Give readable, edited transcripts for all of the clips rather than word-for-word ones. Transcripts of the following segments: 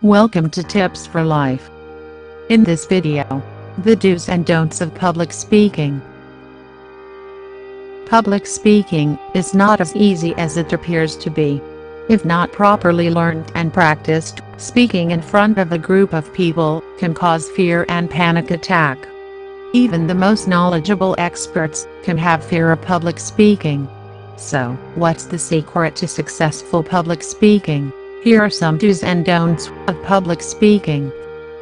Welcome to Tips for Life. In this video, the do's and don'ts of public speaking. Public speaking is not as easy as it appears to be. If not properly learned and practiced, speaking in front of a group of people can cause fear and panic attack. Even the most knowledgeable experts can have fear of public speaking. So, what's the secret to successful public speaking? Here are some do's and don'ts of public speaking.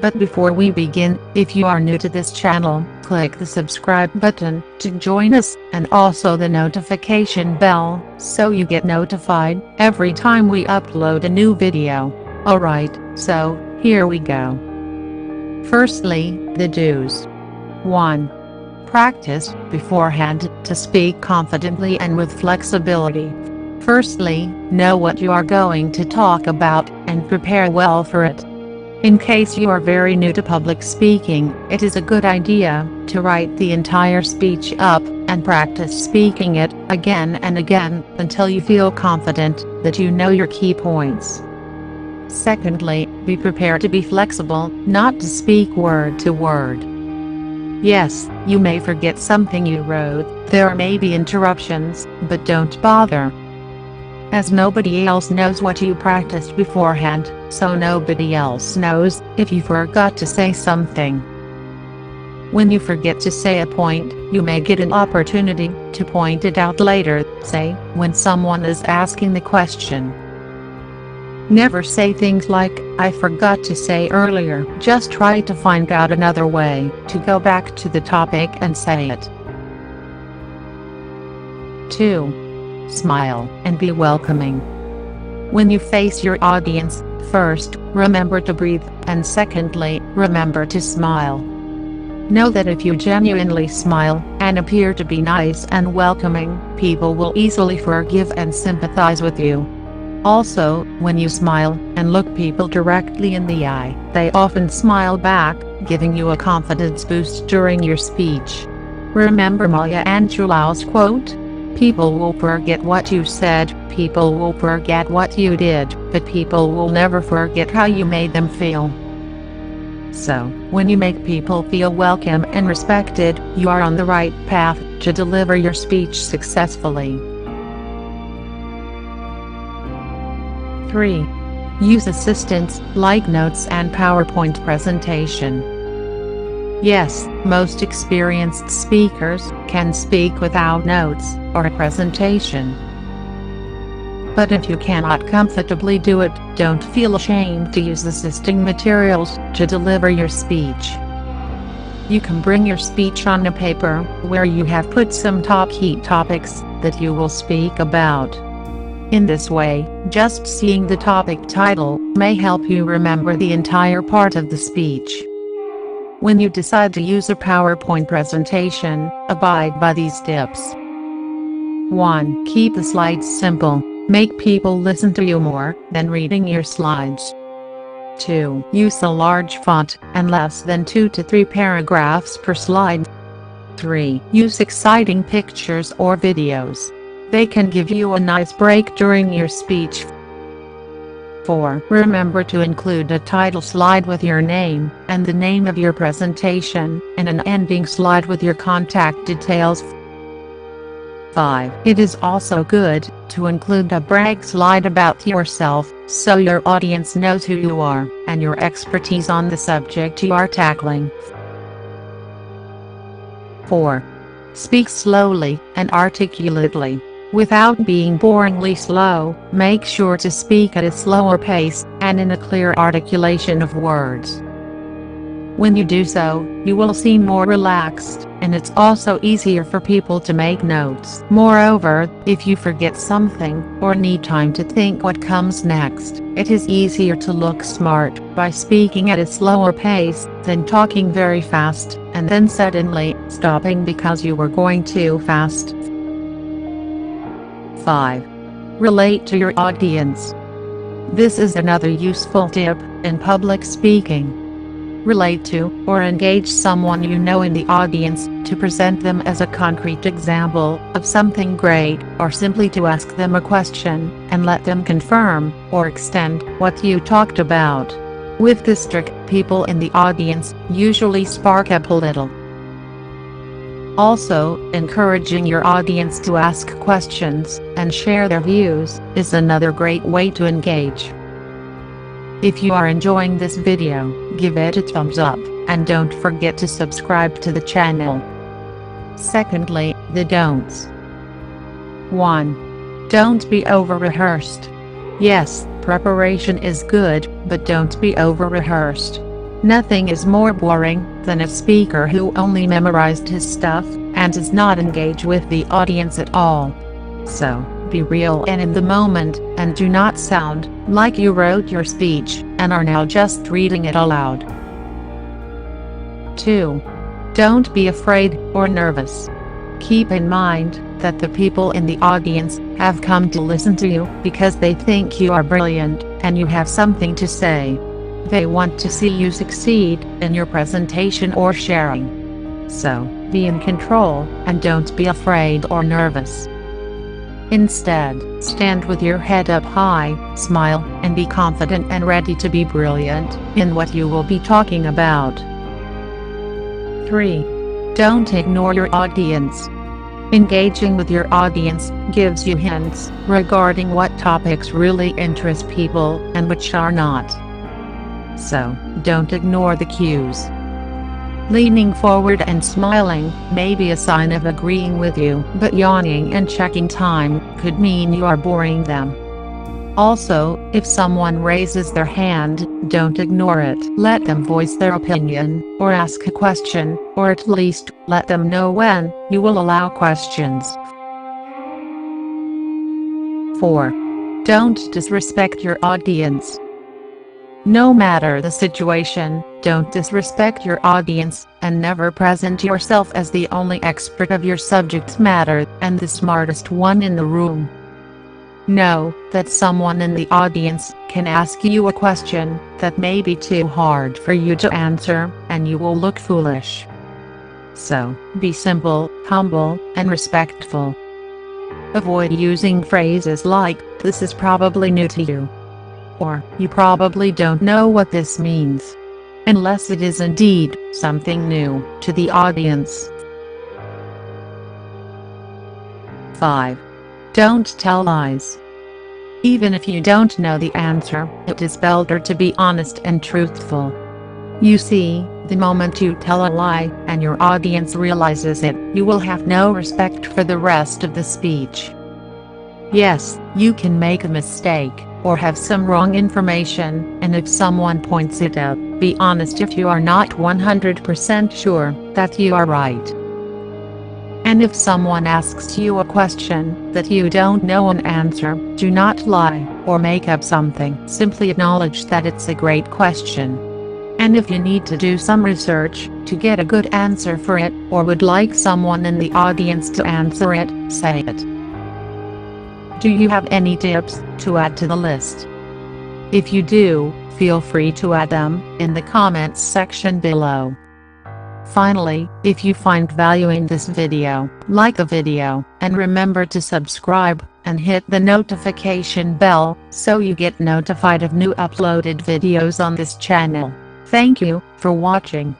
But before we begin, if you are new to this channel, click the subscribe button to join us, and also the notification bell, so you get notified every time we upload a new video. Alright, so, here we go. Firstly, the do's. 1. Practice beforehand to speak confidently and with flexibility. Firstly, know what you are going to talk about, and prepare well for it. In case you are very new to public speaking, it is a good idea to write the entire speech up, and practice speaking it again and again, until you feel confident that you know your key points. Secondly, be prepared to be flexible, not to speak word to word. Yes, you may forget something you wrote, there may be interruptions, but don't bother. As nobody else knows what you practiced beforehand, so nobody else knows if you forgot to say something. When you forget to say a point, you may get an opportunity to point it out later, say, when someone is asking the question. Never say things like, "I forgot to say earlier." Just try to find out another way to go back to the topic and say it. 2. Smile and be welcoming. When you face your audience, first, remember to breathe, and secondly, remember to smile. Know that if you genuinely smile, and appear to be nice and welcoming, people will easily forgive and sympathize with you. Also, when you smile, and look people directly in the eye, they often smile back, giving you a confidence boost during your speech. Remember Maya Angelou's quote? People will forget what you said, people will forget what you did, but people will never forget how you made them feel. So, when you make people feel welcome and respected, you are on the right path to deliver your speech successfully. 3. Use assistants like notes and PowerPoint presentation. Yes, most experienced speakers can speak without notes or a presentation. But if you cannot comfortably do it, don't feel ashamed to use assisting materials to deliver your speech. You can bring your speech on a paper where you have put some top key topics that you will speak about. In this way, just seeing the topic title may help you remember the entire part of the speech. When you decide to use a PowerPoint presentation, abide by these tips. 1. Keep the slides simple. Make people listen to you more than reading your slides. 2. Use a large font and less than 2 to 3 paragraphs per slide. 3. Use exciting pictures or videos. They can give you a nice break during your speech. 4. Remember to include a title slide with your name and the name of your presentation, and an ending slide with your contact details. 5. It is also good to include a brag slide about yourself, so your audience knows who you are and your expertise on the subject you are tackling. 4. Speak slowly and articulately. Without being boringly slow, make sure to speak at a slower pace, and in a clear articulation of words. When you do so, you will seem more relaxed, and it's also easier for people to make notes. Moreover, if you forget something, or need time to think what comes next, it is easier to look smart by speaking at a slower pace than talking very fast, and then suddenly stopping because you were going too fast. 5. Relate to your audience. This is another useful tip in public speaking. Relate to, or engage someone you know in the audience, to present them as a concrete example of something great, or simply to ask them a question, and let them confirm, or extend, what you talked about. With this trick, people in the audience usually spark up a little. Also, encouraging your audience to ask questions and share their views is another great way to engage. If you are enjoying this video, give it a thumbs up, and don't forget to subscribe to the channel. Secondly, the don'ts. 1. Don't be over-rehearsed. Yes, preparation is good, but don't be over-rehearsed. Nothing is more boring than a speaker who only memorized his stuff and does not engage with the audience at all. So, be real and in the moment, and do not sound like you wrote your speech and are now just reading it aloud. 2. Don't be afraid or nervous. Keep in mind that the people in the audience have come to listen to you because they think you are brilliant and you have something to say. They want to see you succeed in your presentation or sharing. So, be in control and don't be afraid or nervous. Instead, stand with your head up high, smile, and be confident and ready to be brilliant in what you will be talking about. 3. Don't ignore your audience. Engaging with your audience gives you hints regarding what topics really interest people and which are not. So, don't ignore the cues. Leaning forward and smiling may be a sign of agreeing with you, but yawning and checking time could mean you are boring them. Also, if someone raises their hand, don't ignore it. Let them voice their opinion, or ask a question, or at least let them know when you will allow questions. 4. Don't disrespect your audience. No matter the situation, don't disrespect your audience, and never present yourself as the only expert of your subject matter and the smartest one in the room. Know that someone in the audience can ask you a question that may be too hard for you to answer, and you will look foolish. So, be simple, humble, and respectful. Avoid using phrases like, "This is probably new to you," or "You probably don't know what this means," unless it is indeed something new to the audience. 5. Don't tell lies. Even if you don't know the answer, it is better to be honest and truthful. You see, the moment you tell a lie and your audience realizes it, you will have no respect for the rest of the speech. Yes, you can make a mistake or have some wrong information, and if someone points it out, be honest if you are not 100% sure that you are right. And if someone asks you a question that you don't know an answer, do not lie or make up something. Simply acknowledge that it's a great question. And if you need to do some research to get a good answer for it, or would like someone in the audience to answer it, say it. Do you have any tips to add to the list? If you do, feel free to add them in the comments section below. Finally, if you find value in this video, like the video, and remember to subscribe, and hit the notification bell, so you get notified of new uploaded videos on this channel. Thank you for watching.